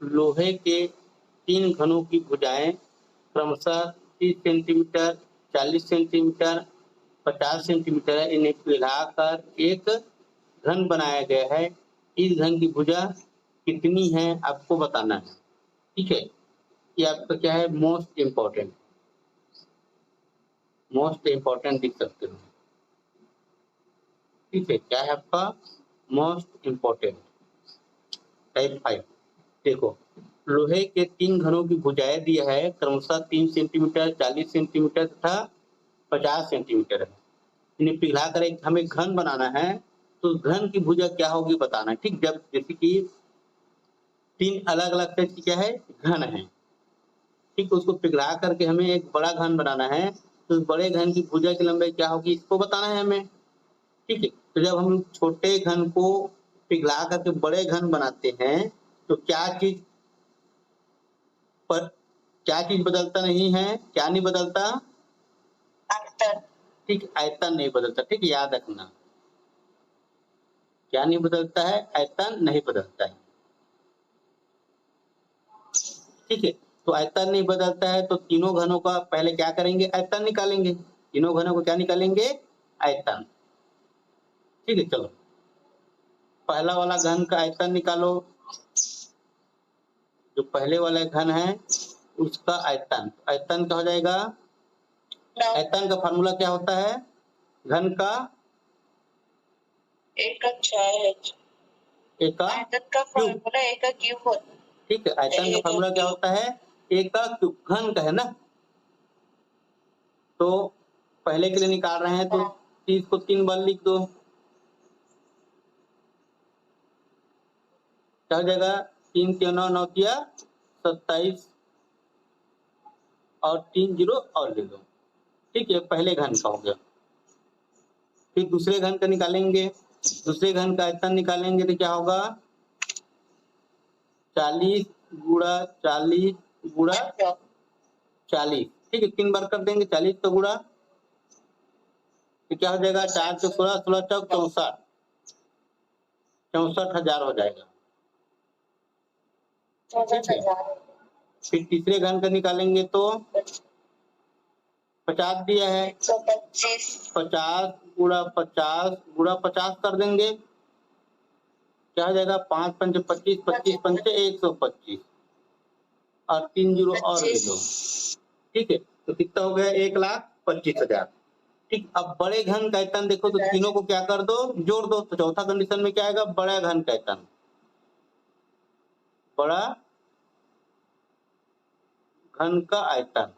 लोहे के 3 घनों की भुजाएँ क्रमशः 30 सेंटीमीटर, 40 सेंटीमीटर, 50 सेंटीमीटर है। इन्हें पिघलाकर एक घन बनाया गया है। इस घन की भुजा कितनी है आपको बताना है। ठीक है? ये आपका क्या है मोस्ट इम्पोर्टेंट लिख सकते हो। ठीक है? क्या है आपका मोस्ट इम्पोर्टेंट टाइप 5 देखो लोहे के 3 घनों की भुजाएँ दिया है क्रमशः 3 सेंटीमीटर, 40 सेंटीमीटर तथा 50 सेंटीमीटर है। इन्हें पिघलाकर एक हमें घन बनाना है, तो उस घन की भुजा क्या होगी बताना है। ठीक? जब जैसे कि 3 अलग-अलग साइज़ की क्या है घन है। ठीक? उसको पिघला करके हमें एक बड़ा घन बनाना है, तो उस बड़े घन की भुजा की लंबाई क्या होगी इसको बताना है हमें। ठीक है? तो जब हम छोटे घन को पिघला करके बड़े घन बनाते हैं, तो क्या चीज़ बदलता नहीं है? क्या नहीं बदलता? आयतन। ठीक, आयतन नहीं बदलता। ठीक, याद रखना। क्या नहीं बदलता है? आयतन नहीं बदलता है। ठीक है? तो आयतन नहीं बदलता है तो तीनों घनों का पहले क्या करेंगे? आयतन निकालेंगे। तीनों घनों को क्या निकालेंगे? आयतन। ठीक है, चलो। पहला वाला घन का आयतन निकालो। जो पहले वाला घन है उसका आयतन। आयतन क्या हो जाएगा? आयतन का फार्मूला क्या होता है? घन का A का 6h। A का आयतन का फार्मूला A का क्यूब होता है। ठीक है, आयतन का फार्मूला क्या होता है? A का क्यूब। घन का है ना? तो पहले के लिए निकाल रहे हैं तो 30 को 3 बार लिख दो। क्या हो जाएगा? 3 के 9 9 तिया 27 और 3 जीरो और ले लो। ठीक है, पहले घन का हो गया। फिर दूसरे घन का निकालेंगे। दूसरे घन का आयतन निकालेंगे तो क्या होगा? 40 गुणा 40 गुणा 40। ठीक है, 3 बार कर देंगे। 40 का गुणा तो क्या हो जाएगा? 4 से 16 16 चौक 64 64,000 हो जाएगा। 64,000। फिर तीसरे घन का निकालेंगे तो 50 दिया है 125 50 गुणा 50 गुणा 50 कर देंगे। क्या हो जाएगा? 5 पंचे 25 25 पंचे 125 और 3 जीरो और ले लो। ठीक है, तो कितना हो गया? 1,25,000। ठीक, अब बड़े घन का आयतन देखो तो तीनों को क्या कर दो? जोड़ दो। तो चौथा कंडीशन में क्या आएगा? बड़ा घन का आयतन। बड़ा घन का आयतन।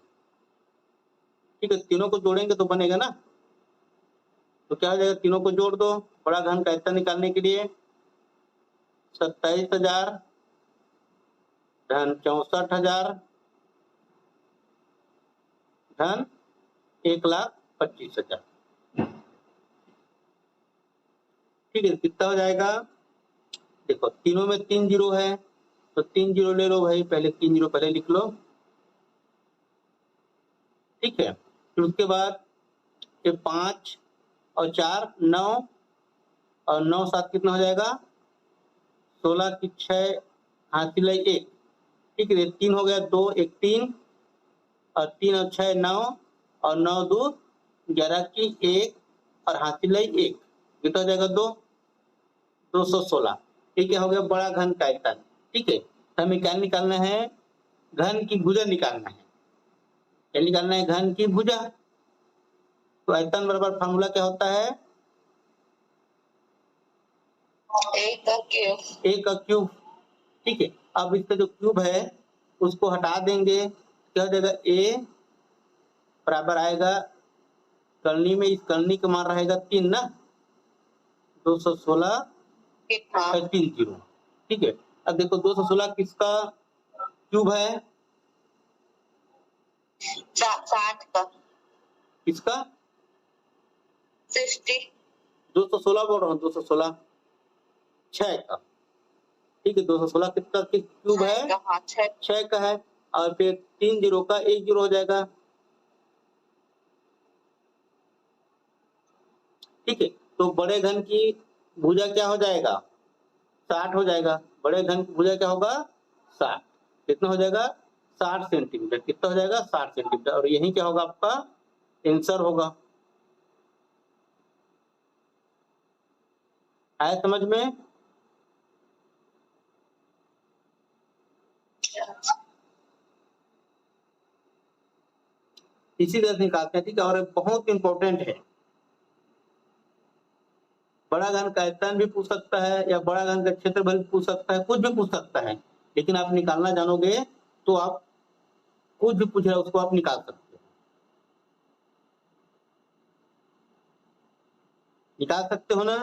ठीक है, तीनों को जोड़ेंगे तो बनेगा ना। तो क्या हो जाएगा? तीनों को जोड़ दो बड़ा घन का आयतन निकालने के लिए। 27,000 धन 64,000 धन 1,25,000। ठीक है, कितना हो जाएगा? देखो तीनों में 3 जीरो है तो 3 जीरो ले लो भाई। पहले 3 जीरो पहले लिख लो। ठीक है, फिर उसके बाद ये 5 और 4 9 और 9 7 कितना हो जाएगा? 16 की 6 हाथ लाई 1। ठीक है, 3 हो गया 2 1 3 और 3 और 6 9 और 9 2 11 की 1 और हाथ लाई 1 कितना हो जाएगा? 2 216। ठीक है, हो गया बड़ा घन का आयतन। ठीक है, हमें क्या निकालना है? घन की भुजा निकालना है। क्या निकालना है? घन की भुजा। तो आयतन बराबर फार्मूला क्या होता है? A का क्यूब। ठीक है, अब इसका जो क्यूब है उसको हटा देंगे। क्या हो जाएगा? A बराबर आएगा करनी में इस करनी का मान रहेगा 3 ना 216 3 जीरो। ठीक है, अब देखो 216 किसका क्यूब है? 60 का। किसका? 60 216 बोल रहा हूँ 216 6 का। ठीक है, 216 किसका क्यूब है? 6 का है और फिर 3 जीरो का 1 जीरो हो जाएगा। ठीक है, तो बड़े घन की भुजा क्या हो जाएगा? 60 हो जाएगा। बड़े घन की भुजा क्या होगा? 60, कितना हो जाएगा 60 सेंटीमीटर, कितना हो जाएगा 60 सेंटीमीटर, और यही क्या होगा आपका आंसर होगा। आया समझ में? इसी तरह से निकालते हैं, ठीक है। और बहुत इंपॉर्टेंट है, बड़ा घन का आयतन भी पूछ सकता है या बड़ा घन का क्षेत्रफल भी पूछ सकता है, कुछ भी पूछ सकता है, लेकिन आप निकालना जानोगे तो आप कुछ भी पूछ रहा है उसको आप निकाल सकते हो, निकाल सकते हो ना?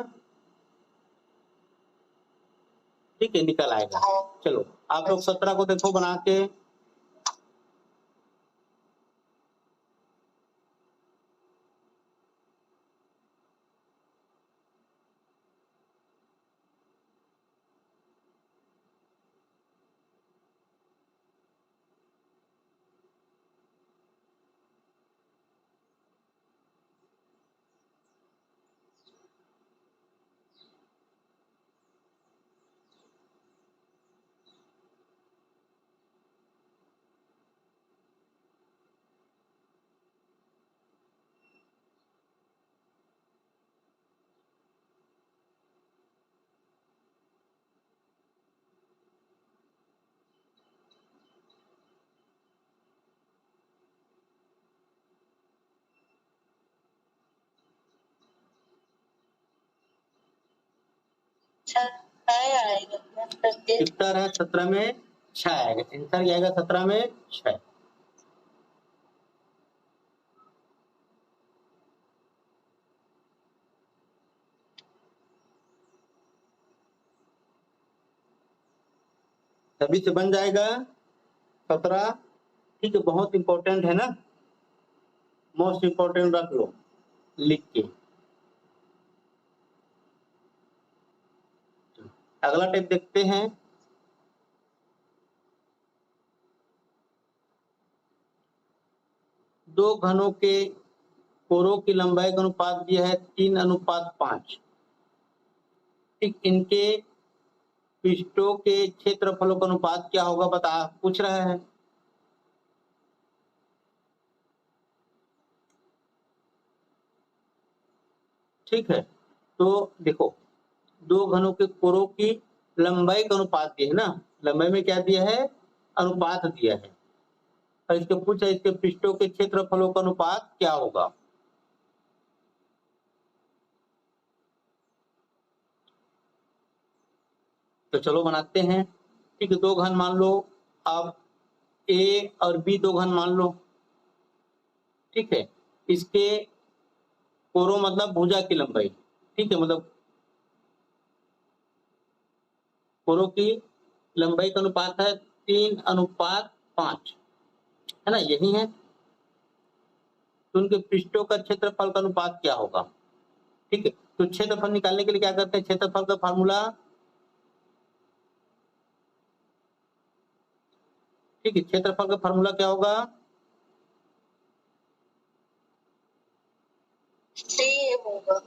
ठीक है, निकल आएगा। चलो आप लोग 17 को देखो बना के। उत्तर है 17 में 6 आएगा, आंसर क्या आएगा 17 में 6। तभी से बन जाएगा 17, ठीक है। बहुत इंपॉर्टेंट है ना, मोस्ट इंपॉर्टेंट रख लो लिख के। अगला टाइप देखते हैं। दो घनों के कोरों की लंबाई का अनुपात दिया है 3:5। ठीक, इनके पृष्ठों के क्षेत्रफलों का अनुपात क्या होगा बता पूछ रहा है। ठीक है, तो देखो दो घनों के कोरों की लंबाई का अनुपात दिया है ना, लंबाई में क्या दिया है अनुपात दिया है, और इसके पूछा इसके पृष्ठों के क्षेत्रफलों का अनुपात क्या होगा। तो चलो बनाते हैं। ठीक है, दो घन मान लो, आप ए और बी दो घन मान लो। ठीक है, इसके कोरों मतलब भुजा की लंबाई। ठीक है, मतलब कोरों की लंबाई का अनुपात है 3:5, है ना, यही है। तो उनके पृष्ठों का क्षेत्रफल का अनुपात क्या होगा। ठीक है, तो क्षेत्रफल निकालने के लिए क्या करते हैं, क्षेत्रफल का फार्मूला। ठीक है, क्षेत्रफल का फार्मूला क्या होगा, होगा।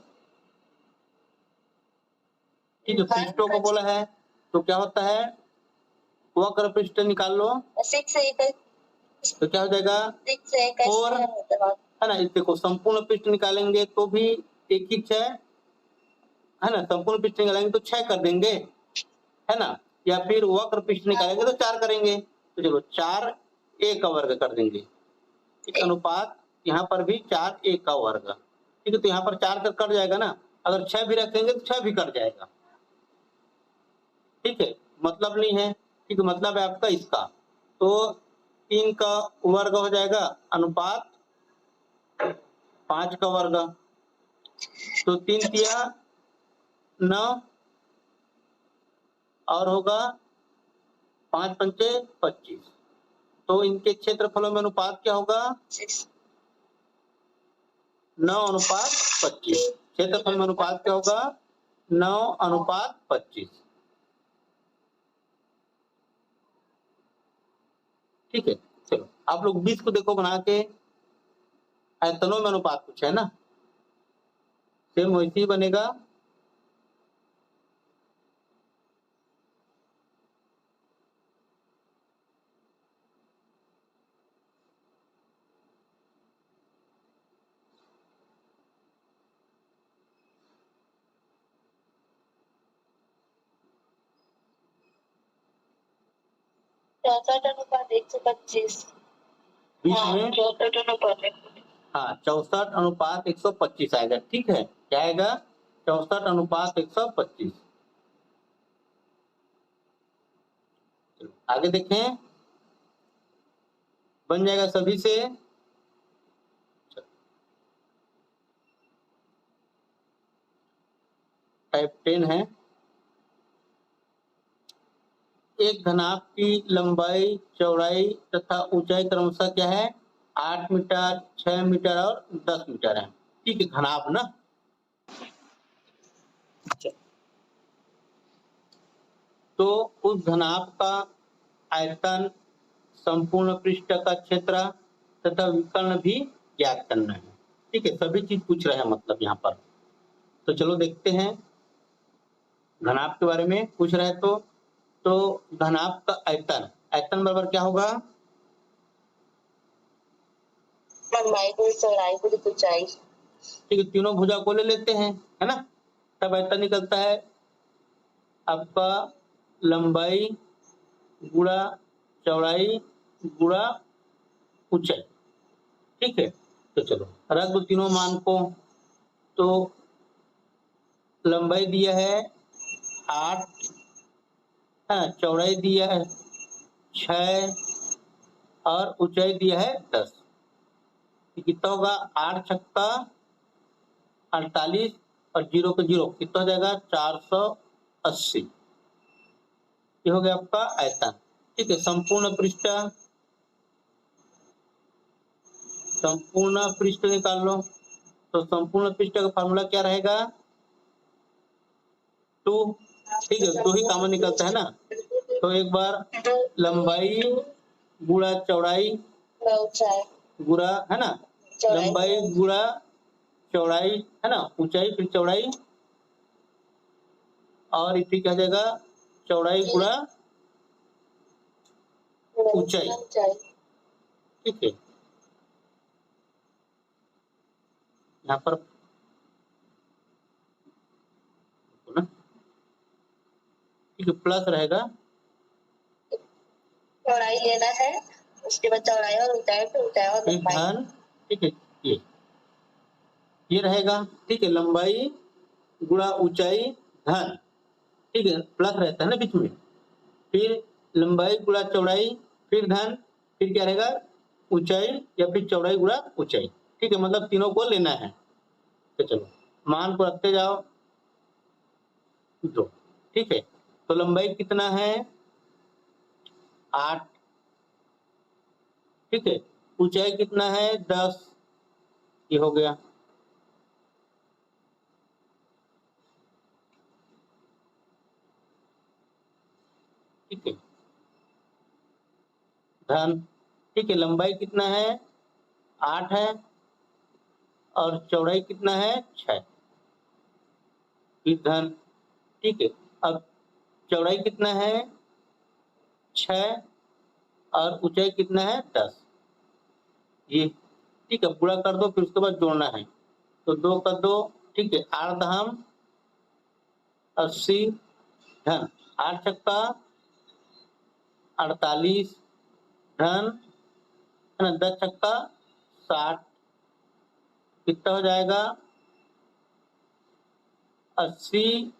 ठीक है, पृष्ठों को बोला है तो क्या होता है, वक्र पृष्ठ निकाल लो। 6 तो क्या हो जाएगा 4, है ना। देखो संपूर्ण पृष्ठ निकालेंगे तो भी एक ही 6, है ना, संपूर्ण पृष्ठ निकालेंगे तो 6 कर देंगे, है ना, या फिर वक्र पृष्ठ निकालेंगे तो 4 करेंगे। तो चलो 4 a का वर्ग कर देंगे। ठीक, अनुपात यहाँ पर भी 4 a का वर्ग। ठीक है, तो यहाँ पर 4 का कट जाएगा ना, अगर 6 भी रखेंगे तो 6 भी कट जाएगा। ठीक है, मतलब नहीं है। ठीक है, मतलब है आपका इसका, तो 3 का वर्ग हो जाएगा अनुपात 5 का वर्ग, तो 3 तिया 9 और होगा 5 पंचे 25। तो इनके क्षेत्रफलों में अनुपात क्या होगा 9:25। क्षेत्रफल में अनुपात क्या होगा 9:25। ठीक है, चलो आप लोग 20 को देखो बना के, आयतनों में अनुपात कुछ है ना, सेम वैसे ही बनेगा। 64:125। बीच हाँ, में 64:125 आएगा। ठीक है, क्या आएगा? 64:125। आगे देखें, बन जाएगा सभी से। टाइप 10 है। एक घनाभ की लंबाई, चौड़ाई तथा ऊंचाई क्रमशः क्या है? 8 मीटर, 6 मीटर और 10 मीटर है। ठीक है, घनाभ ना। तो उस घनाभ का आयतन, संपूर्ण पृष्ठ का क्षेत्र तथा विकर्ण भी ज्ञात करना है। ठीक है, सभी चीज पूछ रहे हैं मतलब यहाँ पर। तो चलो देखते हैं घनाभ के बारे में पूछ रहे हैं। तो घनाभ का आयतन, आयतन बराबर क्या होगा? लंबाई गुणित चौड़ाई गुणित ऊंचाई। ठीक है, तीनों भुजा को ले लेते हैं, है ना। तब आयतन निकलता है आपका लंबाई गुणा चौड़ाई गुणा ऊंचाई। ठीक है, तो चलो रख दो तीनों मान को। तो लंबाई दिया है 8, चौड़ाई दिया है 6 और ऊंचाई दिया है 10। कितना होगा? 8 छक्का 48 और 0 का 0, कितना हो जाएगा? 480। ये हो गया आपका आयतन। ठीक है, संपूर्ण पृष्ठ निकाल लो। तो संपूर्ण पृष्ठ का फार्मूला क्या रहेगा? 2। ठीक है, 2 ही कॉमन निकलता है ना। तो एक बार लंबाई गुणा चौड़ाई गुणा, है ना, लंबाई गुणा चौड़ाई, है ना, ऊंचाई फिर चौड़ाई, और इसी क्या जाएगा? चौड़ाई गुणा ऊंचाई। ठीक है, यहाँ पर ना, ठीक है, प्लस रहेगा। चौड़ाई लेना है, उसके बाद चौड़ाई और ऊंचाई, फिर ऊंचाई और धन। ठीक है, ये रहेगा। ठीक है, लंबाई गुणा ऊंचाई धन। ठीक है, प्लस रहता है ना बीच में। फिर लंबाई गुणा चौड़ाई, फिर धन, फिर क्या रहेगा? ऊंचाई या फिर चौड़ाई गुणा ऊंचाई। ठीक है, मतलब तीनों को लेना है। तो चलो मान को रखते जाओ 2। ठीक है, तो लंबाई कितना है? 8। ठीक है, ऊंचाई कितना है? 10। ये हो गया। ठीक है, धन। ठीक है, लंबाई कितना है? 8 है और चौड़ाई कितना है? 6। फिर धन। ठीक है, अब चौड़ाई कितना है? 6 और ऊंचाई कितना है? 10। ये ठीक है, पूरा कर दो, फिर उसके बाद जोड़ना है। तो 2 का 2। ठीक है, 8 दहम 80 धन 8 छक्का 48 धन, है ना, 10 छक्का 60। कितना हो जाएगा? 80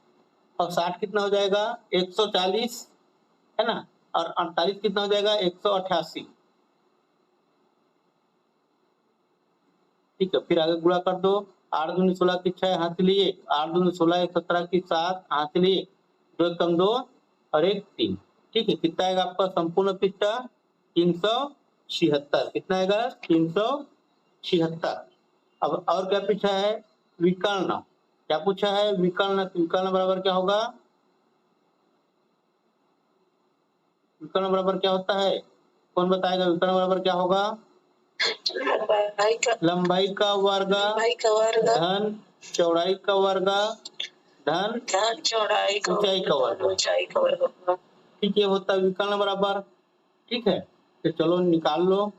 और 60 कितना हो जाएगा? 140, है ना, और 48 कितना हो जाएगा? 188। ठीक है, फिर आगे गुणा कर दो। 8 दूनी 16 की 6 हाथ लिए, 8 दूनी 16 1 17 की 7 हाथ लिए, 2 कम 2 और 1 3। ठीक है, कितना आएगा आपका संपूर्ण पृष्ठ? 376। कितना आएगा? 376। अब और क्या पूछा है? विकर्ण। क्या पूछा है? विकर्ण। विकर्ण बराबर क्या होगा? विकर्ण बराबर क्या होता है? कौन बताएगा विकर्ण बराबर क्या होगा? लंबाई का वर्ग धन चौड़ाई का वर्ग धन चौड़ाई ऊंचाई का वर्ग। ठीक है, होता है विकर्ण बराबर। ठीक है, तो चलो निकाल लो।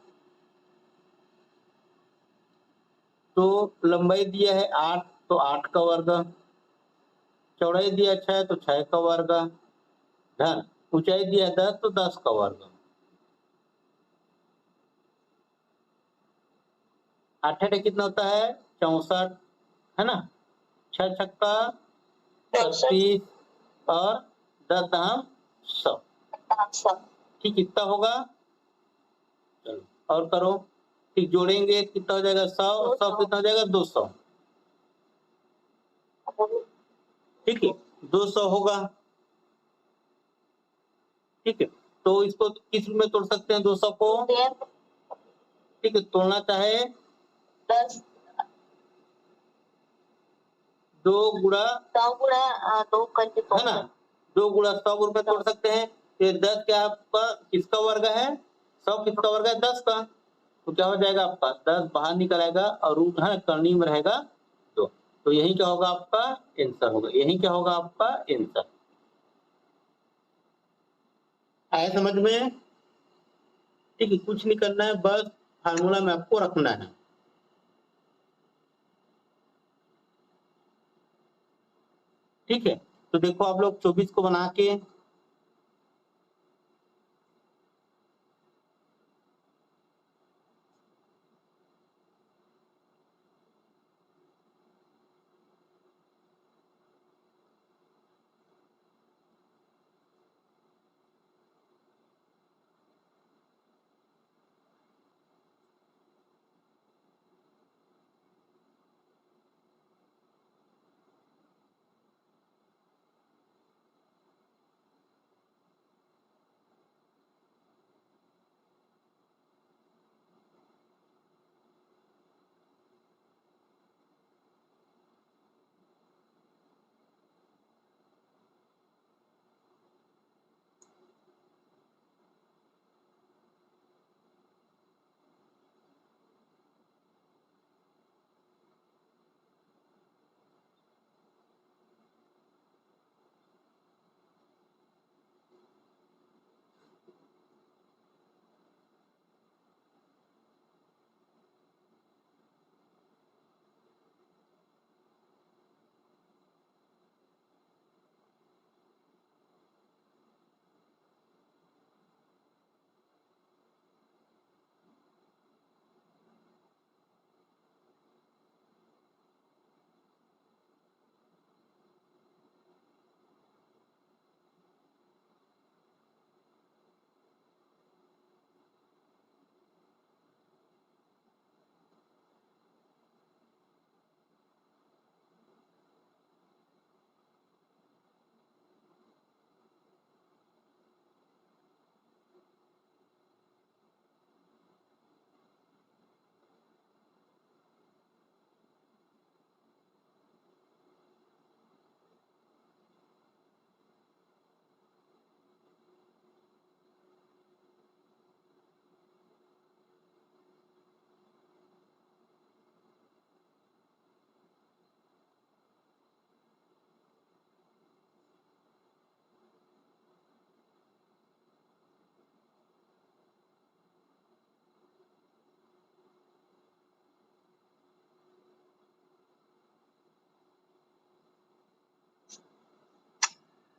तो लंबाई दिया है 8, तो 8 का वर्ग, चौड़ाई दिया 6 तो 6 का वर्ग, धन ऊंचाई दिया है 10 तो 10 का वर्ग। 8 8 कितना होता है 64, है ना। 6 छक्का 36 और 10 दाम 100। ठीक, कितना होगा? चलो और करो। ठीक, जोड़ेंगे कितना हो जाएगा 100, 100 कितना हो जाएगा 200। ठीक है, 200 होगा। ठीक है, तो इसको किस रूप में तोड़ सकते हैं 200 को? ठीक है, तोड़ना चाहे 10 2 गुणा 2 करके है ना, 2 गुणा 100 के रूप में तोड़ सकते हैं। ये 10 क्या आपका किसका वर्ग है? 100 किसका वर्ग है? 10 का। तो क्या हो जाएगा आपका 10 बाहर निकल आएगा और रूट है कर्णी में रहेगा 2। तो यही क्या होगा आपका आंसर होगा, यही क्या होगा आपका आंसर। आया समझ में? ठीक है, कुछ नहीं करना है, बस फार्मूला में आपको रखना है। ठीक है, तो देखो आप लोग 24 को बना के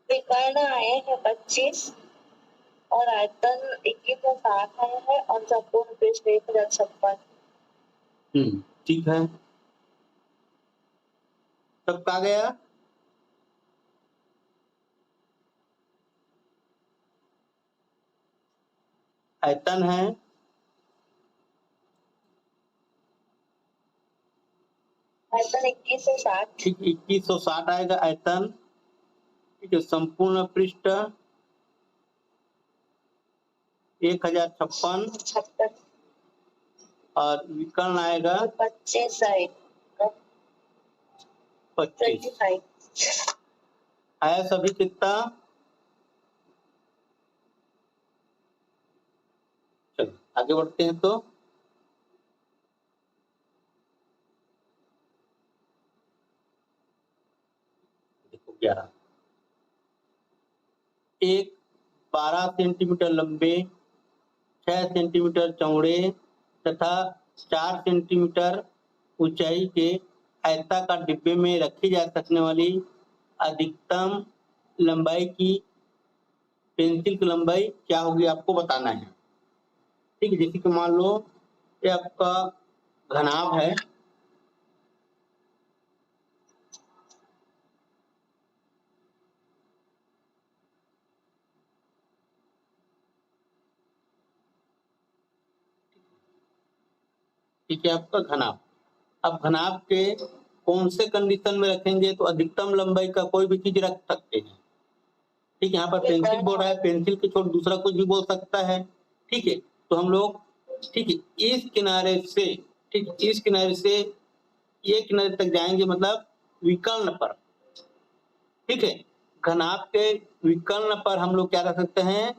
विकर्ण आए हैं 25 और आयतन 2160 आया है और संपूर्ण पृष्ठ 1056। ठीक है, तब कहा गया आयतन है आयतन 2160। ठीक, 2160 आएगा आयतन। ठीक है, संपूर्ण पृष्ठ 1056 और विकर्ण आएगा 25 आएगा 25 आया। सभी कितना? चलो आगे बढ़ते हैं। तो देखो 11 एक 12 सेंटीमीटर लंबे 6 सेंटीमीटर चौड़े तथा 4 सेंटीमीटर ऊंचाई के आयताकार डिब्बे में रखी जा सकने वाली अधिकतम लंबाई की पेंसिल की लंबाई क्या होगी आपको बताना है। ठीक है, जैसे कि मान लो ये आपका घनाभ है, ठीक है आपका घनाभ। अब घनाभ के कौन से कंडीशन में रखेंगे, तो अधिकतम लंबाई का कोई भी चीज रख सकते हैं। ठीक है, यहाँ पर पेंसिल बोल रहा है, पेंसिल के छोड़ दूसरा कुछ भी बोल सकता है। ठीक है, तो हम लोग ठीक है इस किनारे से, ठीक इस किनारे से ये किनारे तक जाएंगे, मतलब विकर्ण पर। ठीक है, घनाभ के विकर्ण पर हम लोग क्या रख सकते हैं,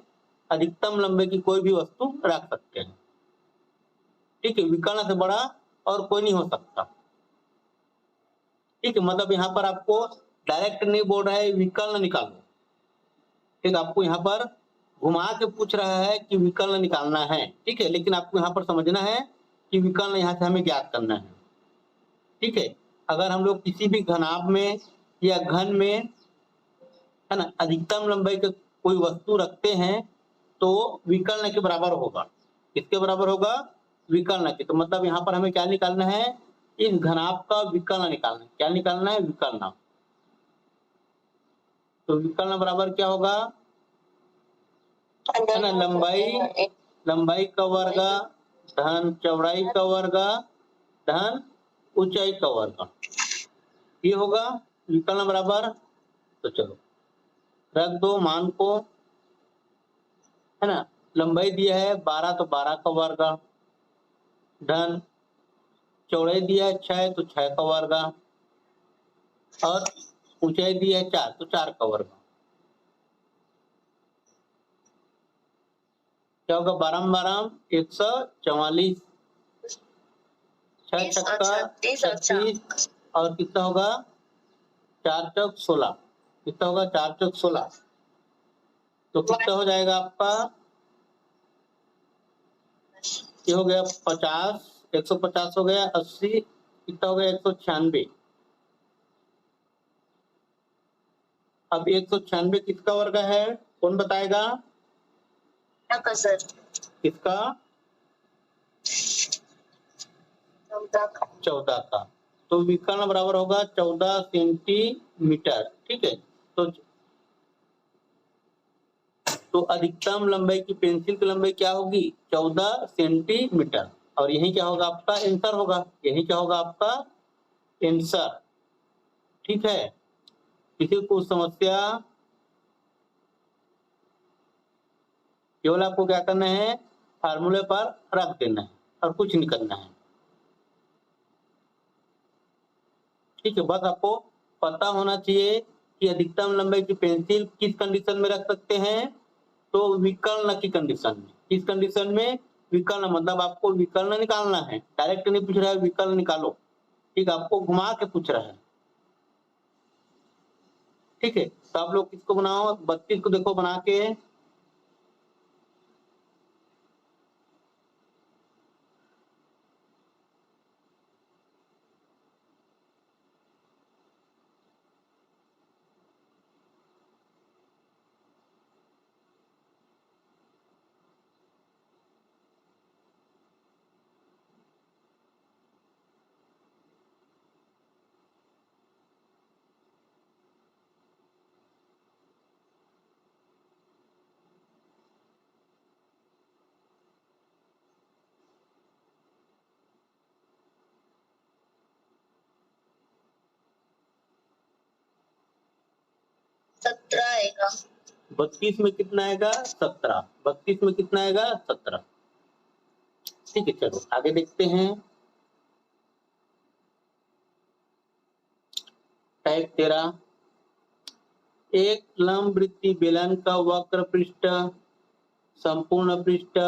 अधिकतम लंबाई की कोई भी वस्तु रख सकते हैं। ठीक है, विकर्ण से बड़ा और कोई नहीं हो सकता। ठीक है, मतलब यहाँ पर आपको डायरेक्ट नहीं बोल रहा है विकर्ण निकालो। ठीक, आपको यहाँ पर घुमा के पूछ रहा है कि विकर्ण निकालना है। ठीक है, लेकिन आपको यहाँ पर समझना है कि विकर्ण यहाँ से हमें ज्ञात करना है। ठीक है, अगर हम लोग किसी भी घनाभ में या घन में, है ना, अधिकतम लंबाई का कोई वस्तु रखते हैं तो विकर्ण के बराबर होगा। किसके बराबर होगा, विकर्ण के। तो मतलब यहाँ पर हमें क्या निकालना है, इस घनाभ का विकर्ण निकालना है। क्या निकालना है, विकर्ण। तो विकर्ण बराबर क्या होगा, है ना, लंबाई का वर्ग धन चौड़ाई का वर्ग धन ऊंचाई का वर्ग, ये होगा विकर्ण बराबर। तो चलो रख दो मान को, है ना, लंबाई दिया है 12 तो 12 का वर्ग, धन चौड़ाई दिया है 6 तो 6 का वर्ग, और ऊंचाई दिया है 4 तो 4 का वर्ग। क्या होगा, 12 144, 6 छक्का 36, और कितना होगा 4 चौक 16, कितना होगा 4 चौक 16, तो कितना हो जाएगा आपका, ये हो गया 50, 150 हो गया, 80, कितना हो गया 196। अब 196 किसका वर्ग है, कौन बताएगा, सर किसका, 14 का। तो विकर्ण बराबर होगा 14 सेंटीमीटर। ठीक है, तो अधिकतम लंबाई की पेंसिल की लंबाई क्या होगी, 14 सेंटीमीटर। और यही क्या होगा, आपका आंसर होगा, यही क्या होगा आपका आंसर। ठीक है, किसी को समस्या, केवल आपको क्या करना है, फार्मूले पर रख देना है और कुछ नहीं करना है। ठीक है, बस आपको पता होना चाहिए कि अधिकतम लंबाई की पेंसिल किस कंडीशन में रख सकते हैं, तो विकर्ण की कंडीशन में। किस कंडीशन में, विकर्ण, मतलब आपको विकर्ण निकालना है, डायरेक्ट नहीं पूछ रहा है विकर्ण निकालो। ठीक, आपको घुमा के पूछ रहा है। ठीक है, तो आप लोग किसको बनाओ, 32 को देखो बना के, आएगा 32 में कितना आएगा 17, 32 में कितना आएगा 17। ठीक है, चलो आगे देखते हैं। टाइप 13, एक लंबवृत्तीय बेलन का वक्र पृष्ठ, संपूर्ण पृष्ठ,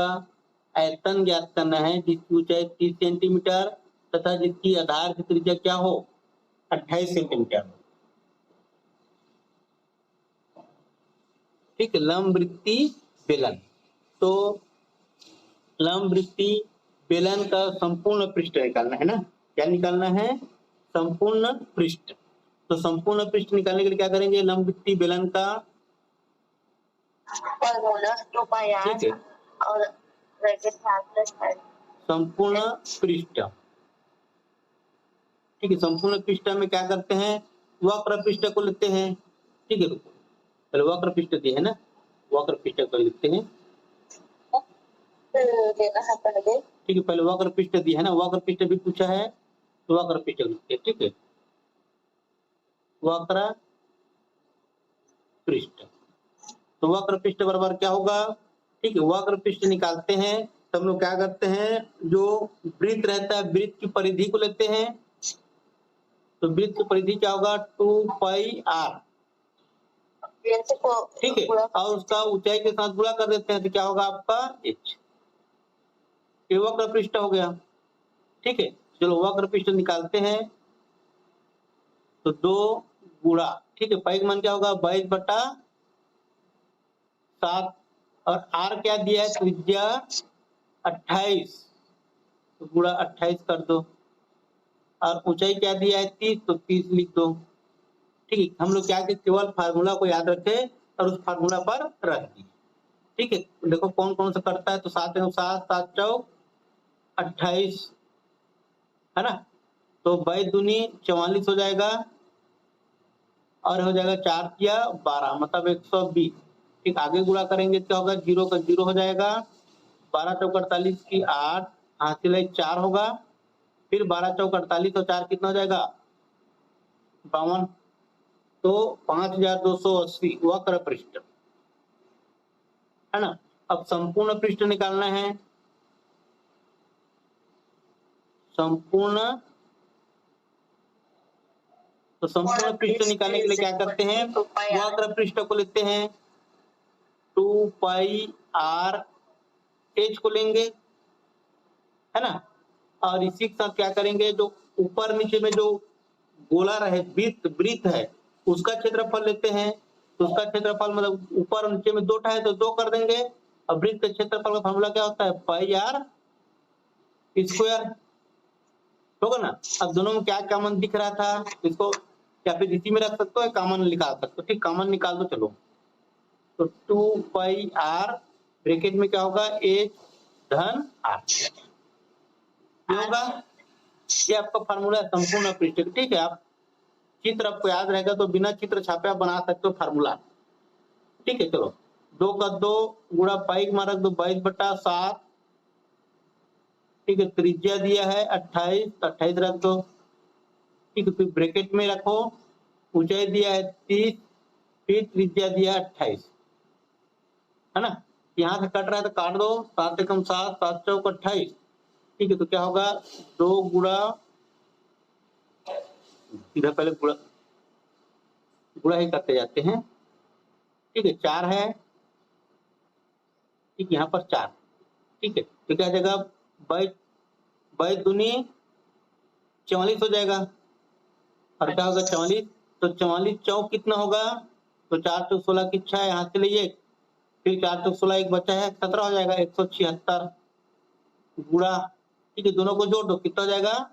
आयतन ज्ञात करना है जिसकी ऊंचाई 30 सेंटीमीटर तथा जिसकी आधार की त्रिज्या क्या हो, 28 सेंटीमीटर। ठीक है, लंबवृत्तीय बेलन, तो लंबवृत्तीय बेलन का संपूर्ण पृष्ठ निकालना है ना, क्या निकालना है, संपूर्ण पृष्ठ। तो संपूर्ण पृष्ठ निकालने के लिए क्या करेंगे, लंबवृत्तीय बेलन का फॉर्मूला 2 पाई r ठीक है और ब्रैकेट में r प्लस है संपूर्ण पृष्ठ, ठीक है। संपूर्ण पृष्ठ में क्या करते हैं, वक्र पृष्ठ को लेते हैं। ठीक है, रुको पहले वक्र पृष्ठ दिए है ना, वक्र पृष्ठ को लिखते हैं। लेना है पहले। ठीक है, पहले वक्र पृष्ठ दिया है ना, वक्र पृष्ठ भी पूछा है तो वक्र पृष्ठ लिखते हैं। ठीक है, वक्र पृष्ठ, तो वक्र पृष्ठ बराबर क्या होगा, ठीक है, वक्र पृष्ठ निकालते हैं तो हम लोग क्या करते हैं, जो वृत्त रहता है वृत्त की परिधि को लेते हैं। तो वृत्त की परिधि क्या होगा, 2πr। ठीक है, और उसका ऊंचाई के साथ गुणा कर देते हैं तो क्या होगा आपका h। ये वक्र पृष्ठ हो गया। ठीक है, चलो वक्र पृष्ठ निकालते हैं तो 2 गुणा, ठीक है, पाई का मान क्या होगा 22/7 और r क्या दिया है त्रिज्या 28, तो गुणा 28 कर दो, और ऊंचाई क्या दिया है 30, तो 30 लिख दो। ठीक है, हम लोग क्या कि केवल फार्मूला को याद रखे और उस फार्मूला पर रख दिए। ठीक है, देखो कौन कौन सा करता है, तो 7 एवं 7, 7 चौक 28 है ना, तो 22 दूनी 44 हो जाएगा और हो जाएगा 4 किया 12 मतलब 120। ठीक, आगे गुणा करेंगे क्या होगा, 0 का 0 हो जाएगा, 12 चौक 48 की 8, हासिल 4 होगा, फिर 12 चौक 48 और 4 कितना हो जाएगा 52, तो 5280 वक्र पृष्ठ है ना। अब संपूर्ण पृष्ठ निकालना है, संपूर्ण, तो संपूर्ण पृष्ठ निकालने के लिए क्या करते हैं, वक्र पृष्ठ को लेते हैं 2πr h को लेंगे है ना, और इसी के साथ क्या करेंगे, जो ऊपर नीचे में जो गोला रहे वृत्त है उसका क्षेत्रफल लेते हैं। तो उसका क्षेत्रफल मतलब ऊपर और नीचे में 2 है तो 2 कर देंगे, और वृत्त के क्षेत्रफल का फॉर्मूला क्या होता है πr स्क्वायर, होगा ना। अब दोनों में क्या कॉमन दिख रहा था, इसको या फिर इसी में रख सकते हो, कॉमन निकाल सकते हो। ठीक, कॉमन निकाल दो चलो, तो 2πr ब्रैकेट में क्या होगा h धन r, ये होगा, ये आपका फार्मूला है संपूर्ण पृष्ठ। ठीक है, आप चित्र आपको याद रहेगा तो बिना चित्र छापे आप बना सकते हो फार्मूला। ठीक है, चलो 2 का 2 गुणा पाई का मान रख दो 22/7। ठीक है, त्रिज्या दिया है 28, 28 रख दो। ठीक है, फिर ब्रैकेट में रखो, ऊंचाई दिया है 30, फिर त्रिज्या दिया है 28 है ना। यहाँ से कट रहा है तो काट दो, 7 एकम 7, 7 चौक 28। ठीक है, तो क्या होगा 2 गुणा, इधर पहले गुणा गुणा ही करते जाते हैं। ठीक है, 4 है, ठीक, यहाँ पर 4। ठीक है, तो क्या जाएगा 22 दूनी 44 हो जाएगा, और क्या होगा 44, तो 44 चौक कितना होगा, तो 4 चौक 16 की 6 यहाँ से लिए, फिर 4 चौक 16 एक बचा है 17 हो जाएगा 176 गुणा। ठीक है, दोनों को जोड़ दो कितना हो जाएगा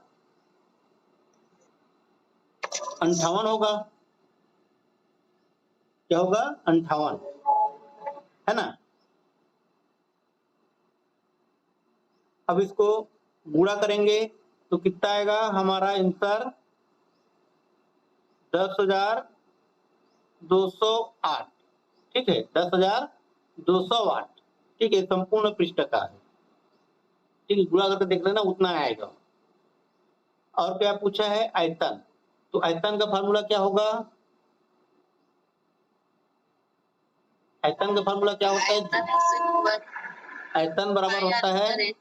58 होगा, क्या होगा 58 है ना। अब इसको गुणा करेंगे तो कितना आएगा हमारा आंसर 10,208। ठीक है, 10,208। ठीक है, संपूर्ण पृष्ठ का है। ठीक है, गुणा करके देख लेना उतना आएगा। और क्या पूछा है आयतन, तो आयतन का फार्मूला क्या होगा, आयतन का फार्मूला क्या होता है, आयतन बराबर होता है,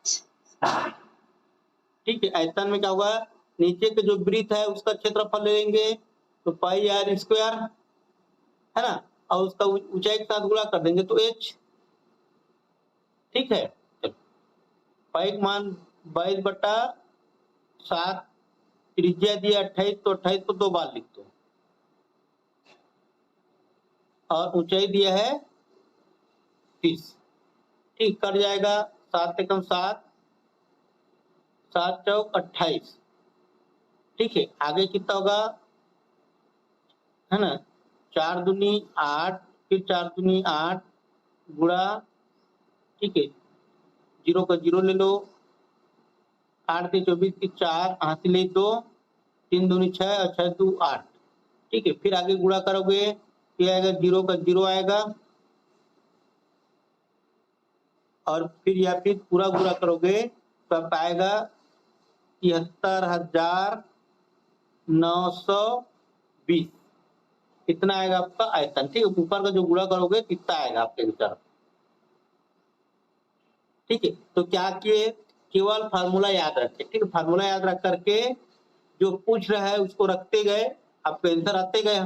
ठीक है, आयतन में क्या होगा, नीचे के जो वृत्त है उसका क्षेत्रफल ले लेंगे तो पाई आर स्क्वायर है ना, और उसका ऊंचाई के साथ गुणा कर देंगे तो h। ठीक है, पाई का मान 22/7, त्रिज्या दिया 28, तो 28 को 2 बार लिख दो, और ऊंचाई दिया है 30। ठीक, कट जाएगा 7 एकम 7, 7 चौक 28। ठीक है, आगे कितना होगा है ना, 4 दूनी 8, फिर 4 दूनी 8 गुणा, ठीक है, 0 का 0 ले लो, 8 से 24 की 4 हासिल 2, 3 दूनी 6 और 6 दू 8। ठीक है, फिर आगे गुणा करोगे ये आएगा 0 का 0 आएगा और फिर या फिर पूरा गुणा करोगे तो आप आएगा 73,920। कितना आएगा आपका आयतन। ठीक है, ऊपर का जो गुणा करोगे कितना आएगा आपके विचार। ठीक है, तो क्या किए, केवल फार्मूला याद रखे। ठीक है, फार्मूला याद रख करके जो पूछ रहा है उसको रखते गए, आपके आंसर आते गए।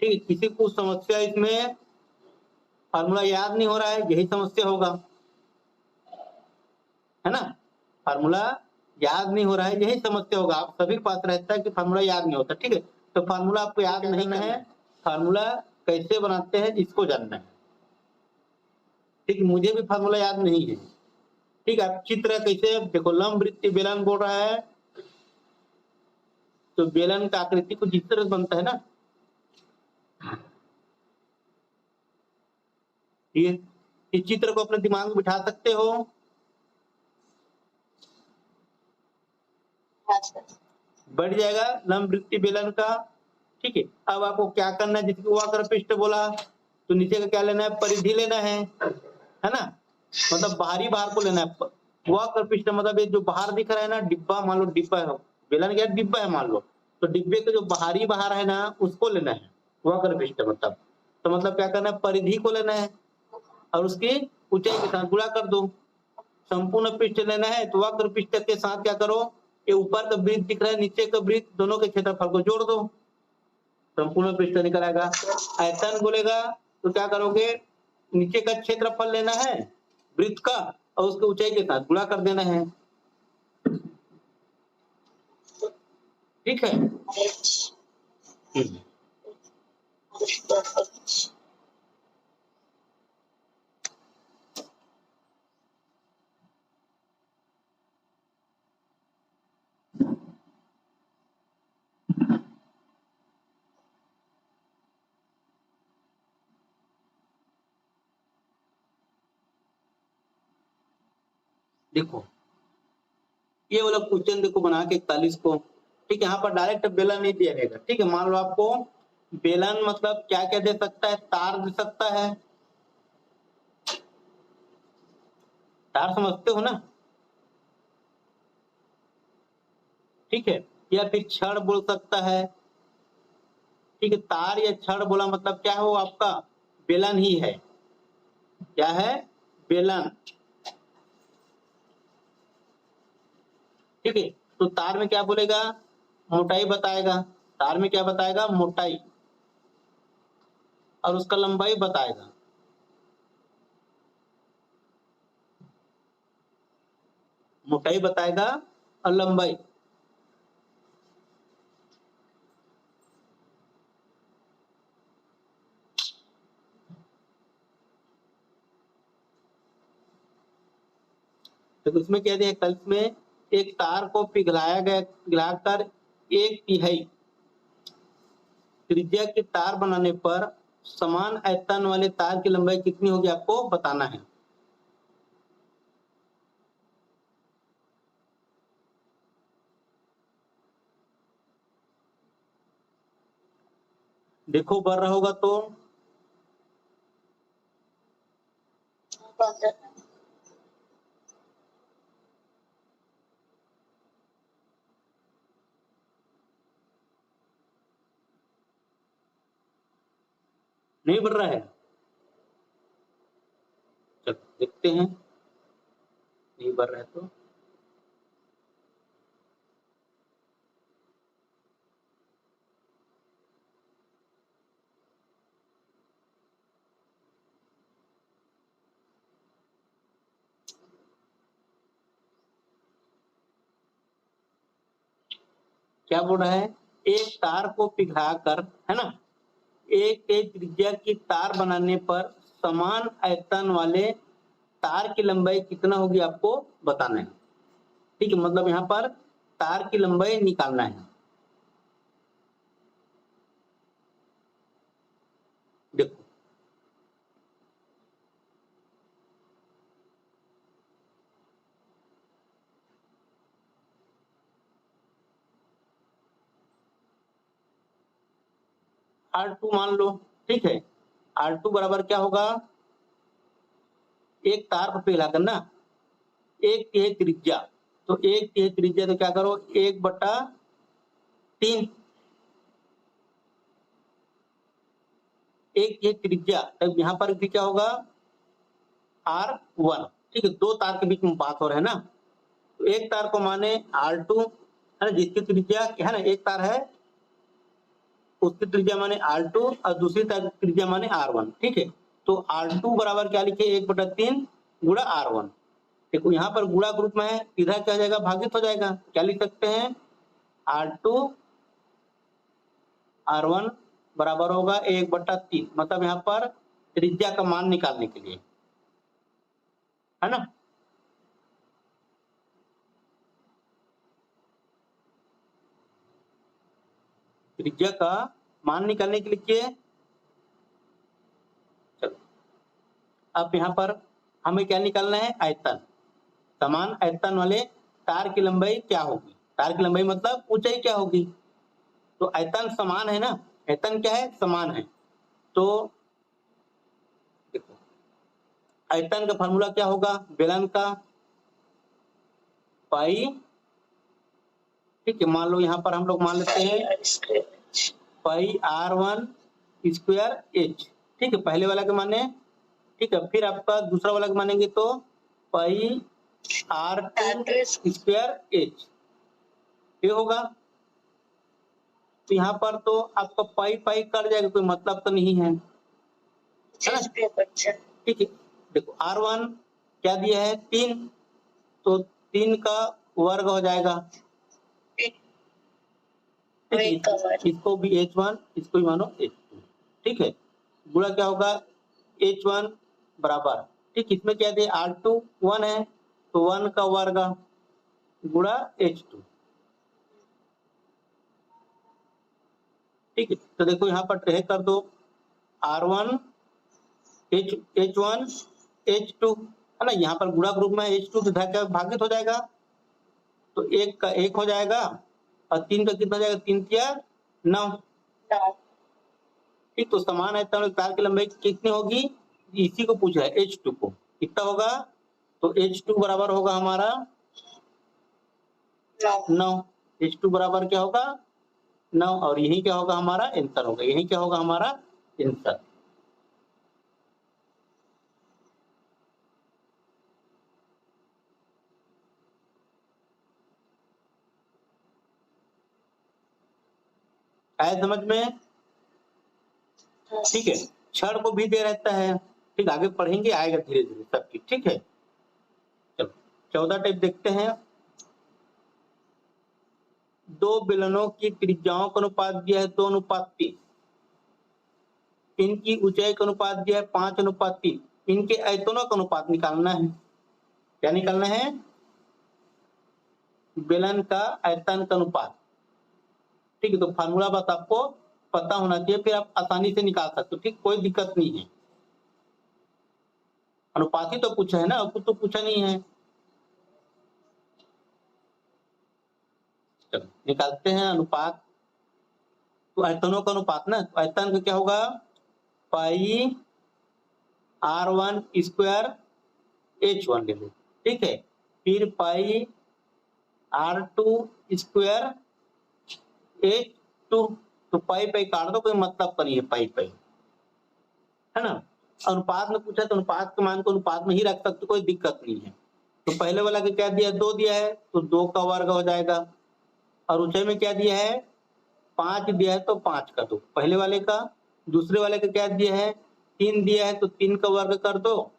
ठीक है, किसी को समस्या इसमें फार्मूला याद नहीं हो रहा है, यही समस्या होगा, है ना। फार्मूला याद नहीं हो रहा है, यही समस्या होगा। आप सभी के पास रहता है कि फार्मूला याद नहीं होता। ठीक है, तो फार्मूला आपको याद नहीं है, फार्मूला कैसे बनाते हैं इसको जानना है। ठीक, मुझे भी फार्मूला याद नहीं है। ठीक है, आप चित्र कैसे देखो, लंब वृत्तीय बेलन बोल रहा है तो बेलन का आकृति कुछ इस तरह बनता है ना। ये इस चित्र को अपने दिमाग में बिठा सकते हो। बढ़ जाएगा लंब वृत्तीय बेलन का। ठीक है, अब आपको क्या करना है, जिसको वक्र पृष्ठ बोला तो नीचे का क्या लेना है, परिधि लेना है ना। मतलब बाहरी भार को लेना है। वक्र पृष्ठ मतलब ये जो बाहर दिख रहा है ना, डिब्बा, मान लो डिब्बा है, बेलन क्या डिब्बा है मान लो, तो डिब्बे का जो बाहरी बाहर है ना उसको लेना है वक्र पृष्ठ मतलब। तो मतलब क्या करना है, परिधि को लेना है और उसकी ऊंचाई के साथ गुणा कर दो। संपूर्ण पृष्ठ लेना है तो वक्र पृष्ठ के साथ क्या करो, ये ऊपर का वृत्त दिख रहा है, नीचे का वृत्त, दोनों के क्षेत्रफल को जोड़ दो, संपूर्ण पृष्ठ निकल आएगा। आयतन बोलेगा तो क्या करोगे, नीचे का क्षेत्रफल लेना है वृत्त का और उसके ऊंचाई के साथ गुणा कर देना है। ठीक है। देखो ये वाला क्वेश्चन देखो बना के 41 को। ठीक है, यहाँ पर डायरेक्ट बेलन नहीं दिया रहेगा। ठीक है, मान लो आपको बेलन मतलब क्या क्या दे सकता है, तार दे सकता है, तार समझते हो ना। ठीक है, या फिर छड़ बोल सकता है। ठीक है, तार या छड़ बोला मतलब क्या है, वो आपका बेलन ही है। क्या है, बेलन। ठीक है, तो तार में क्या बोलेगा, मोटाई बताएगा। तार में क्या बताएगा, मोटाई, और उसका लंबाई बताएगा। मोटाई बताएगा और लंबाई। तो उसमें क्या दिया, कल में एक तार को पिघलाकर 1/3 त्रिज्या की तार बनाने पर समान आयतन वाले तार की लंबाई कितनी होगी आपको बताना है। देखो बढ़ रहा होगा तो नहीं बढ़ रहा है। चलो देखते हैं, नहीं बढ़ रहा है तो क्या बोल रहा है, एक तार को पिघलाकर, है ना, एक त्रिज्या की तार बनाने पर समान आयतन वाले तार की लंबाई कितना होगी आपको बताना है। ठीक है, मतलब यहाँ पर तार की लंबाई निकालना है। देखो R2 मान लो, ठीक है। R2 बराबर क्या होगा, एक तार को पिघलाकर ना, एक तिहाई त्रिज्या, तो एक तिहाई त्रिज्या तो क्या करो, 1/3, एक तिहाई त्रिज्या, तब यहाँ पर भी क्या होगा, R1, ठीक है। दो तार के बीच में बात हो रहा है ना, तो एक तार को माने R2 है ना, जिसकी त्रिज्या है ना, एक तार है उसकी त्रिज्या माने R2 और दूसरी तार की त्रिज्या माने R1, ठीक है। तो R2 बराबर क्या लिखे, 1/3 गुणा R1। देखो यहाँ पर गुणा ग्रुप में है, इधर क्या हो जाएगा, भागित हो जाएगा। क्या लिख सकते हैं, R2 R1 बराबर होगा 1/3, मतलब यहाँ पर त्रिज्या का मान निकालने के लिए, है ना। त्रिज्या का मान निकालने के लिए, चलो अब यहाँ पर हमें क्या निकालना है, आयतन। समान आयतन वाले तार की लंबाई क्या होगी, तार की लंबाई मतलब ऊंचाई क्या होगी। तो आयतन समान है ना, आयतन क्या है, समान है। तो देखो आयतन का फार्मूला क्या होगा, बेलन का पाई, ठीक है। मान लो यहाँ पर हम लोग मान लेते हैं पाई R1 स्क्वायर H, ठीक है, पहले वाला के माने, ठीक है। फिर आपका दूसरा वाला के मानेंगे तो पाई R2 स्क्वायर H, ये होगा। तो यहाँ पर तो आपका पाई पाई कट जाएगा, कोई मतलब तो नहीं है, ठीक है। देखो R1 क्या दिया है, 3, तो 3 का वर्ग हो जाएगा, इसको भी H1, इसको भी मानो H2, ठीक है। गुणा क्या होगा, H1 बराबर, ठीक, इसमें क्या दिया, R2 1 है तो 1 का वर्ग गुणा H2, ठीक है। तो देखो यहाँ पर ट्रे कर दो, R1 H1 H2, है ना, यहाँ पर गुणा ग्रुप में H2 से भागित हो जाएगा, तो 1 का 1 हो जाएगा और 3 का कितना हो जाएगा, 3 तिया 9, ठीक। तो समान आयतन तार की लंबाई कितनी होगी, इसी को पूछा है, H2 को कितना होगा, तो H2 बराबर होगा हमारा 9, H2 बराबर क्या होगा 9, और यही क्या होगा हमारा आंसर होगा, यही क्या होगा हमारा आंसर। आया समझ में, ठीक है। क्षण को भी दे रहता है, ठीक, आगे पढ़ेंगे, आएगा धीरे धीरे सब चीज, ठीक है। चलो 14 टाइप देखते हैं। दो बेलनों की त्रिज्याओं का अनुपात दिया है 2:3, इनकी ऊंचाई का अनुपात दिया है 5:3, इनके आयतनों का अनुपात निकालना है। क्या निकालना है, बेलन का आयतन का अनुपात, ठीक है। तो फार्मूला बस आपको पता होना चाहिए, फिर आप आसानी से निकाल सकते हो, ठीक, कोई दिक्कत नहीं है। अनुपात ही तो पूछा है ना, और कुछ तो पूछा नहीं है। चलो निकालते हैं अनुपात, तो आयतनों का अनुपात ना, तो आयतन का क्या होगा, पाई R1 स्क्वायर H1 ले लो, ठीक है। फिर पाई R2 स्क्वायर H2, तो पाई पाई काट दो, कोई मतलब तो नहीं है पाई पाई, है ना। अनुपात में पूछा तो अनुपात के मान को अनुपात में ही रख सकते, कोई दिक्कत नहीं है। तो पहले वाला का क्या दिया, 2 दिया है तो 2 का वर्ग हो जाएगा, और ऊंचाई में क्या दिया है, 5 दिया है तो 5 कर दो पहले वाले का। दूसरे वाले का क्या दिया है, 3 दिया है तो 3 का वर्ग कर दो,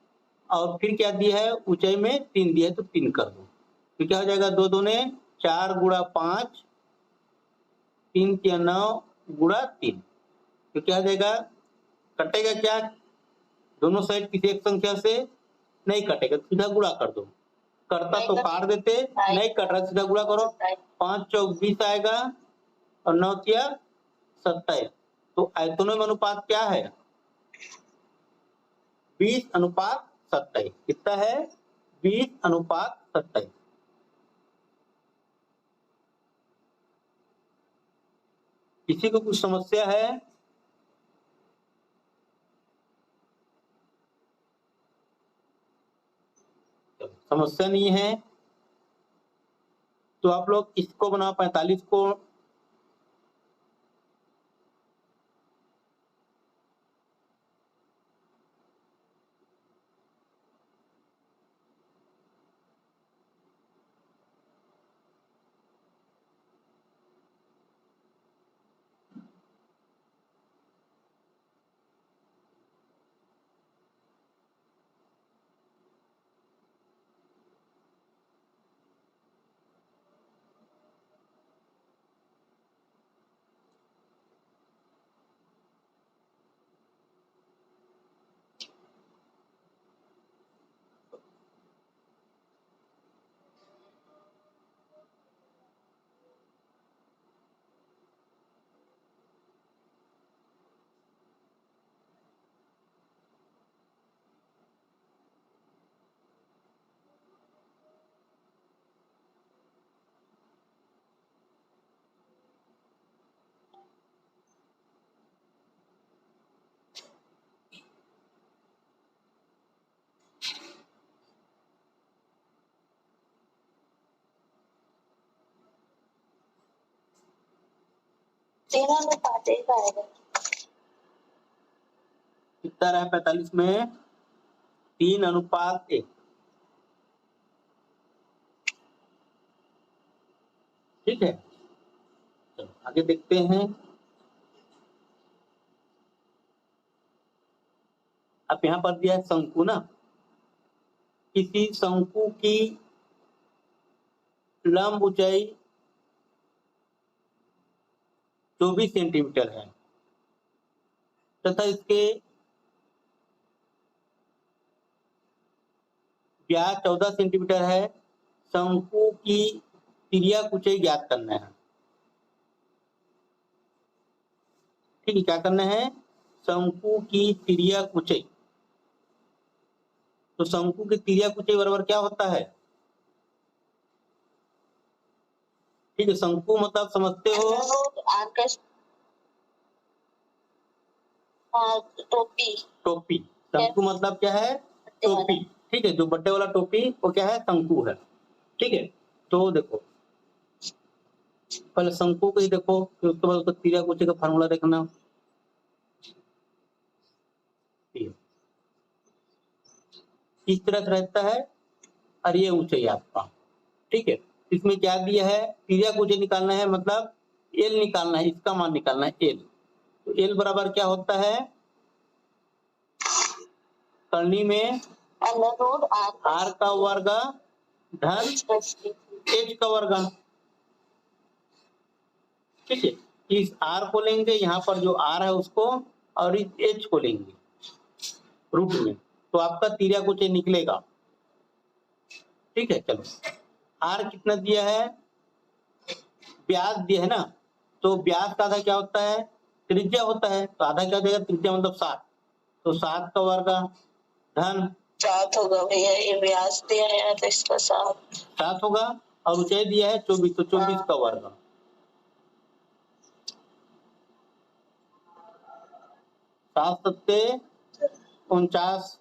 और फिर क्या दिया है, ऊंचाई में 3 दिया है तो 3 कर दो। तो क्या हो जाएगा, 2 दूने 4 गुणा 5, 3 तिया 9 गुणा 3, तो क्या हो जाएगा, कटेगा क्या, दोनों साइड किसी एक संख्या से नहीं कटेगा, सीधा गुणा कर दो। करता तो काट देते, नहीं कट रहा, सीधा गुणा करो, 5 चौक 20 आएगा और 9 तिया 27। तो आयतनों में अनुपात क्या है, 20:27, कितना है, 20:27। किसी को कुछ समस्या है, समस्या नहीं है। तो आप लोग इसको बनाओ 45 को। तीनों में पाते ही आएगा। कितना रहा 45 में 3:1। ठीक है, चलो आगे देखते हैं। अब यहाँ पर दिया है शंकु ना, किसी शंकु की लंब ऊंचाई 24 सेंटीमीटर है तथा इसके व्यास 14 सेंटीमीटर है। शंकु की तिर्यक ऊंचाई ज्ञात करना है। ठीक है, क्या करना है? शंकु की तिर्यक ऊंचाई। तो शंकु की तिर्यक ऊंचाई बराबर क्या होता है? ठीक है, शंकु मतलब समझते हो? टोपी। टोपी। शंकु मतलब क्या है? टोपी। ठीक है, जो बड्डे वाला टोपी वो क्या है? शंकु है। ठीक है, तो देखो पहले शंकु को ही देखो, फिर उसके बाद उसका तिर्यक ऊंचाई का फार्मूला देखना। इस तरह से रहता है और ये ऊंचाई आपका। ठीक है, इसमें क्या दिया है? तिर्यक ऊंचाई निकालना है, मतलब एल निकालना है, इसका मान निकालना है एल। तो एल बराबर क्या होता है? करनी में आर का वर्ग धन एच का वर्ग। ठीक है, इस आर को लेंगे, यहाँ पर जो आर है उसको, और इस एच को लेंगे रूट में, तो आपका तिर्यक ऊंचाई निकलेगा। ठीक है, चलो आर कितना दिया है? व्यास दिया है ना, तो व्यास का आधा क्या होता है? त्रिज्या होता है। तो आधा क्या हो जाएगा? त्रिज्या मतलब 7, तो 7 का वर्ग धन 7 होगा भैया। ये व्यास दिया है तो इसका 7 होगा, और ऊंचाई दिया है 24, तो 24 का वर्ग। 7 सत्ते 49।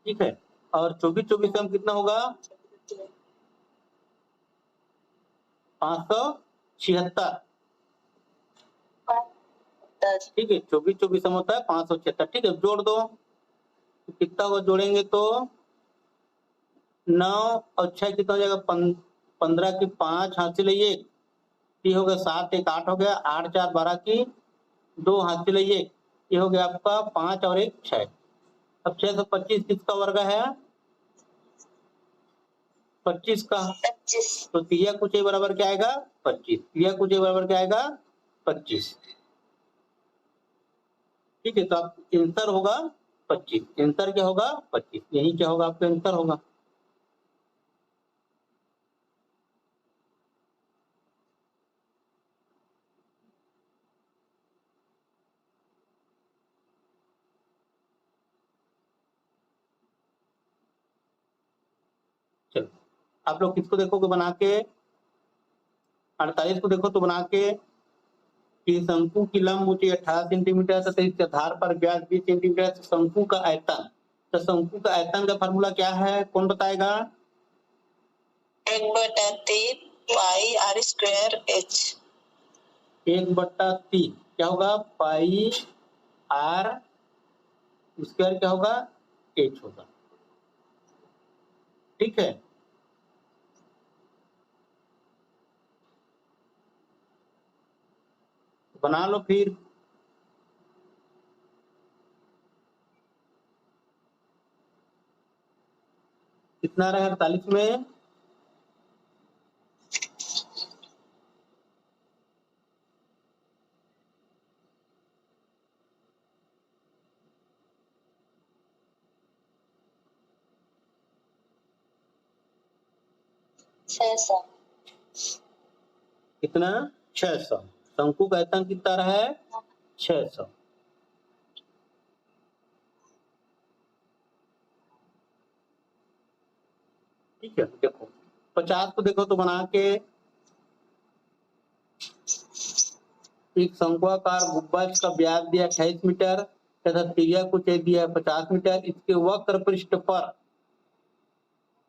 ठीक है, और 24 से हम कितना होगा? 576। ठीक है, 24 हम होता है 576। ठीक है, जोड़ दो, तो कितना होगा? जोड़ेंगे तो 9 और 6 कितना हो जाएगा? 15 की 5 हासिल है 1, ये हो गया 7, 1 8 हो गया, 8 4 12 की 2 हासिल है 1, ये हो गया आपका 5 और 1 6। अब 6 से 25 किसका वर्ग है? 25 का। तो तिर्यक ऊंचाई बराबर क्या आएगा? 25। तिर्यक ऊंचाई बराबर क्या आएगा? 25। ठीक है, तो आप आंसर होगा 25। आंसर क्या होगा? 25। यही क्या होगा? आपका आंसर होगा। चलो आप लोग किसको देखोगे बना के? 48 को देखो तो बना के कि शंकु की लंब ऊंचाई 18 सेंटीमीटर तथा इसके आधार पर व्यास 20 सेंटीमीटर। शंकु का आयतन तो शंकु का आयतन का फार्मूला क्या है, कौन बताएगा? 1/3 पाई आर स्क्वायर एच। 1/3 क्या होगा? पाई आर स्क्वायर क्या होगा? एच होगा। ठीक है, बना लो फिर। कितना रहा 48 में? कितना? 600। शंकु का आयतन कितना रहा है? 600। ठीक है, देखो 50 को देखो तो बना के एक शंक्वाकार गुंबज का व्यास दिया 28 मीटर तथा त्रिज्या को दिया है 50 मीटर। इसके वक्र पृष्ठ पर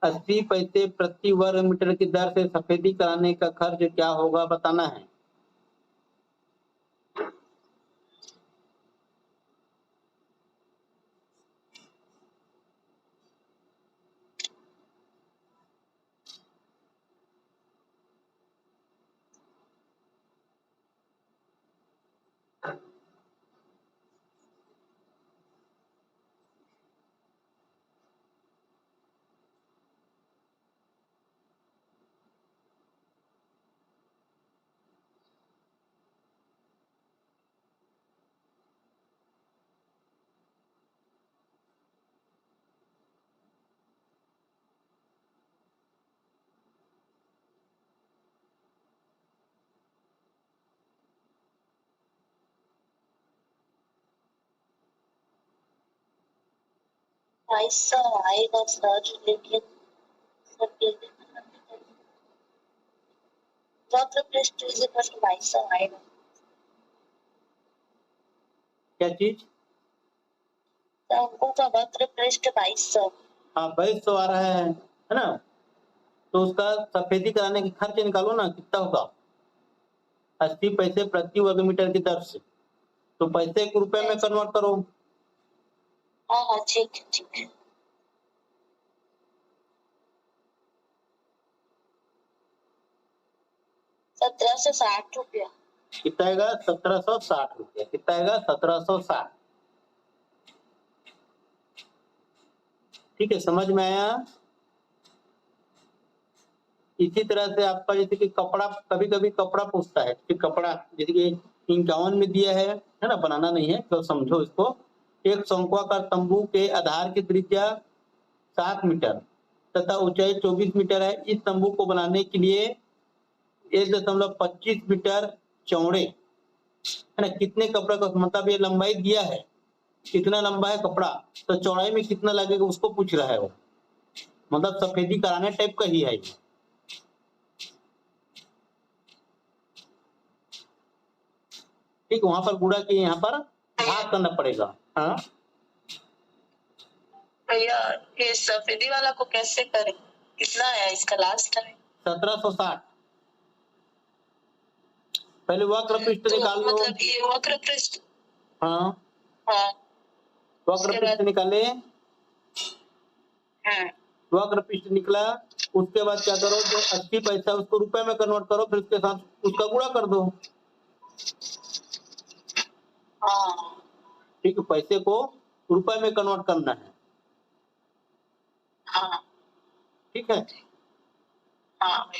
80 पैसे प्रति वर्ग मीटर की दर से सफेदी कराने का खर्च क्या होगा बताना है। ऐसा आएगा सर, लेकिन वक्र पृष्ठ ऐसा आएगा। क्या चीज? शंकु का वक्र पृष्ठ 2200। हाँ 2200 आ रहा है ना? तो उसका सफेदी कराने के खर्च निकालो ना, कितना होगा? 80 पैसे प्रति वर्ग मीटर की दर से। तो पैसे को रुपए में कन्वर्ट करो। हाँ ठीक है। 1760 रुपया। कितना आएगा? 1760 रुपया। कितना आएगा? 1760। ठीक है, समझ में आया? इसी तरह से आपका जैसे कि कपड़ा, कभी कभी कपड़ा पूछता है कि कपड़ा जैसे कि 51 में दिया है ना, बनाना नहीं है तो समझो इसको। एक शंक्वाकार तंबू के आधार की त्रिज्या 7 मीटर तथा ऊंचाई 24 मीटर है। इस तंबू को बनाने के लिए 1.25 मीटर चौड़े है ना, कितने कपड़ा का मतलब ये लंबाई दिया है, कितना लंबा है कपड़ा, तो चौड़ाई में कितना लगेगा उसको पूछ रहा है वो। मतलब सफेदी कराने टाइप का ही है ये। ठीक, वहां पर गुड़ा के यहाँ पर भाग करना पड़ेगा। हाँ भैया, ये सफेदी वाला को कैसे करें? कितना आया इसका लास्ट टाइम? 1760। पहले वक्र पृष्ठ तो निकाल लो। मतलब ये वक्र पृष्ठ। हाँ हाँ, वक्र पृष्ठ निकाले। हाँ वक्र पृष्ठ निकला, उसके बाद क्या करो, जो 80 पैसा उसको रुपए में कन्वर्ट करो, फिर उसके साथ उसका गुणा कर दो। हाँ ठीक है, पैसे को रुपए में कन्वर्ट करना है। हाँ ठीक है, हाँ।